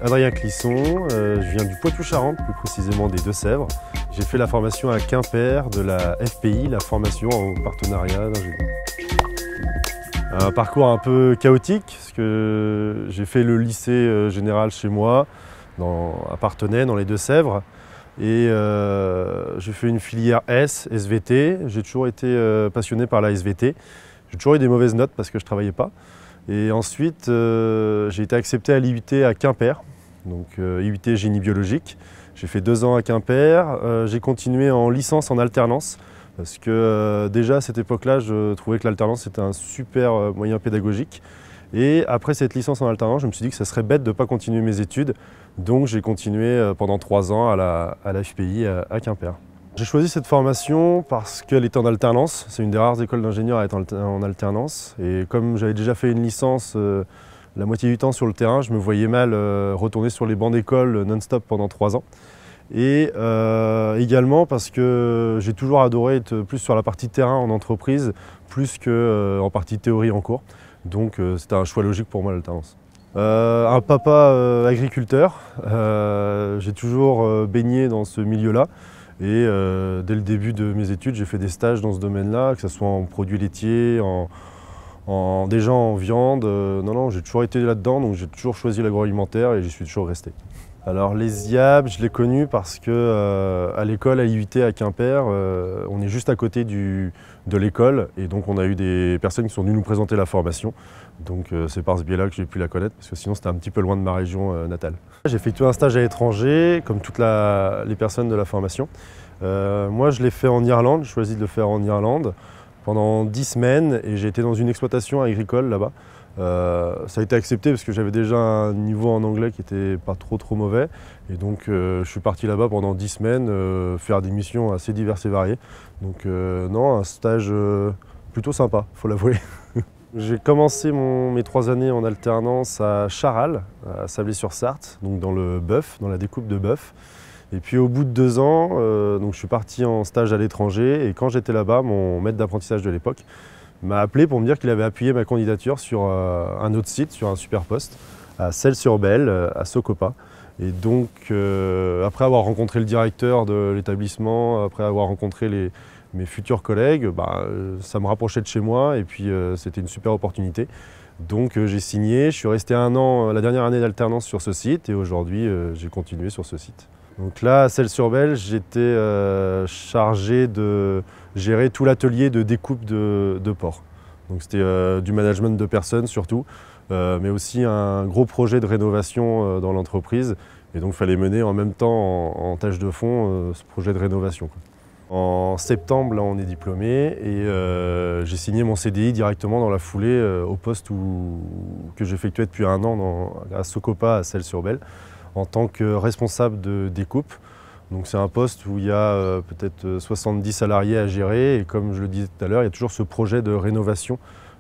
Adrien Clisson, je viens du Poitou-Charentes, plus précisément des Deux-Sèvres. J'ai fait la formation à Quimper de la FPI, la formation en partenariat d'ingénieur. Un parcours un peu chaotique, parce que j'ai fait le lycée général chez moi, à Parthenay, dans les Deux-Sèvres. Et j'ai fait une filière SVT. J'ai toujours été passionné par la SVT. J'ai toujours eu des mauvaises notes parce que je ne travaillais pas. Et ensuite, j'ai été accepté à l'IUT à Quimper, donc IUT génie biologique. J'ai fait 2 ans à Quimper. J'ai continué en licence en alternance parce que déjà à cette époque-là, je trouvais que l'alternance était un super moyen pédagogique. Et après cette licence en alternance, je me suis dit que ça serait bête de ne pas continuer mes études. Donc j'ai continué pendant 3 ans à la FPI à Quimper. J'ai choisi cette formation parce qu'elle était en alternance. C'est une des rares écoles d'ingénieurs à être en alternance. Et comme j'avais déjà fait une licence la moitié du temps sur le terrain, je me voyais mal retourner sur les bancs d'école non-stop pendant 3 ans. Et également parce que j'ai toujours adoré être plus sur la partie terrain en entreprise, plus qu'en partie théorie en cours. Donc c'était un choix logique pour moi l'alternance. Un papa agriculteur, j'ai toujours baigné dans ce milieu-là. Et dès le début de mes études, j'ai fait des stages dans ce domaine-là, que ce soit en produits laitiers, déjà en viande. Non, j'ai toujours été là-dedans, donc j'ai toujours choisi l'agroalimentaire et j'y suis toujours resté. Alors les IAB, je l'ai connu parce que à l'école, à l'IUT à Quimper, on est juste à côté de l'école et donc on a eu des personnes qui sont venues nous présenter la formation. Donc c'est par ce biais-là que j'ai pu la connaître parce que sinon c'était un petit peu loin de ma région natale. J'ai effectué un stage à l'étranger comme toutes les personnes de la formation. Moi je l'ai fait en Irlande, j'ai choisi de le faire en Irlande pendant 10 semaines et j'ai été dans une exploitation agricole là-bas. Ça a été accepté parce que j'avais déjà un niveau en anglais qui n'était pas trop mauvais. Et donc je suis parti là-bas pendant 10 semaines faire des missions assez diverses et variées. Donc non, un stage plutôt sympa, il faut l'avouer. J'ai commencé mes 3 années en alternance à Charal, à Sablé-sur-Sarthe, donc dans le bœuf, dans la découpe de bœuf. Et puis au bout de 2 ans, donc je suis parti en stage à l'étranger et quand j'étais là-bas, mon maître d'apprentissage de l'époque m'a appelé pour me dire qu'il avait appuyé ma candidature sur un autre site, sur un super poste, à Celles-sur-Belle, à Socopa. Et donc, après avoir rencontré le directeur de l'établissement, après avoir rencontré mes futurs collègues, ça me rapprochait de chez moi et puis c'était une super opportunité. Donc j'ai signé, je suis resté 1 an, la dernière année d'alternance sur ce site et aujourd'hui j'ai continué sur ce site. Donc là, à Celles-sur-Belle, j'étais chargé de gérer tout l'atelier de découpe de porc. Donc c'était du management de personnes surtout, mais aussi un gros projet de rénovation dans l'entreprise. Et donc il fallait mener en même temps, en tâche de fond, ce projet de rénovation. En septembre, là, on est diplômé et j'ai signé mon CDI directement dans la foulée au poste que j'effectuais depuis 1 an à Socopa, à Celles-sur-Belle, en tant que responsable de découpe. Donc c'est un poste où il y a peut-être 70 salariés à gérer et comme je le disais tout à l'heure, il y a toujours ce projet de rénovation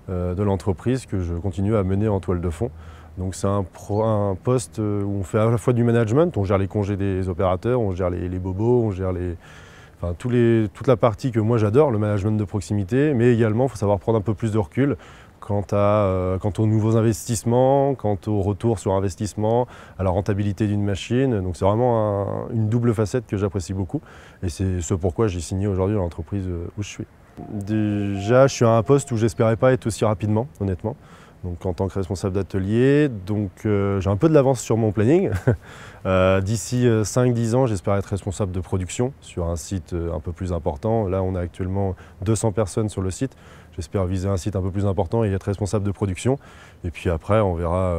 de l'entreprise que je continue à mener en toile de fond. Donc c'est un poste où on fait à la fois du management, on gère les congés des opérateurs, on gère les bobos, on gère toute la partie que moi j'adore, le management de proximité, mais également il faut savoir prendre un peu plus de recul quant aux nouveaux investissements, quant au retour sur investissement, à la rentabilité d'une machine. Donc c'est vraiment une double facette que j'apprécie beaucoup et c'est ce pourquoi j'ai signé aujourd'hui dans l'entreprise où je suis. Déjà, je suis à un poste où j'espérais pas être aussi rapidement, honnêtement. Donc en tant que responsable d'atelier, j'ai un peu de l'avance sur mon planning. D'ici 5-10 ans, j'espère être responsable de production sur un site un peu plus important. Là, on a actuellement 200 personnes sur le site. J'espère viser un site un peu plus important et être responsable de production. Et puis après, on verra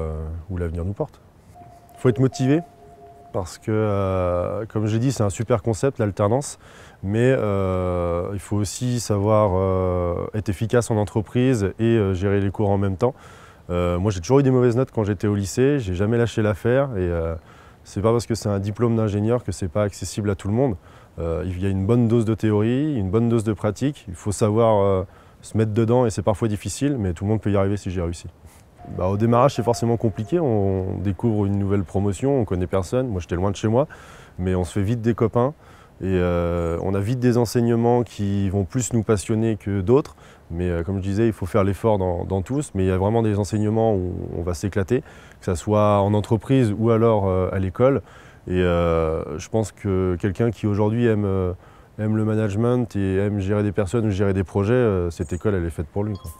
où l'avenir nous porte. Il faut être motivé parce que, comme j'ai dit, c'est un super concept, l'alternance. Mais il faut aussi savoir être efficace en entreprise et gérer les cours en même temps. Moi, j'ai toujours eu des mauvaises notes quand j'étais au lycée. J'ai jamais lâché l'affaire. Et c'est pas parce que c'est un diplôme d'ingénieur que c'est pas accessible à tout le monde. Il y a une bonne dose de théorie, une bonne dose de pratique. Il faut savoir se mettre dedans et c'est parfois difficile, mais tout le monde peut y arriver si j'ai réussi. Au démarrage, c'est forcément compliqué. On découvre une nouvelle promotion, on connaît personne. Moi, j'étais loin de chez moi, mais on se fait vite des copains. Et on a vite des enseignements qui vont plus nous passionner que d'autres. Mais comme je disais, il faut faire l'effort dans tous, mais il y a vraiment des enseignements où on va s'éclater, que ce soit en entreprise ou alors à l'école. Et je pense que quelqu'un qui aujourd'hui aime le management et aime gérer des personnes ou gérer des projets, cette école elle est faite pour lui, quoi.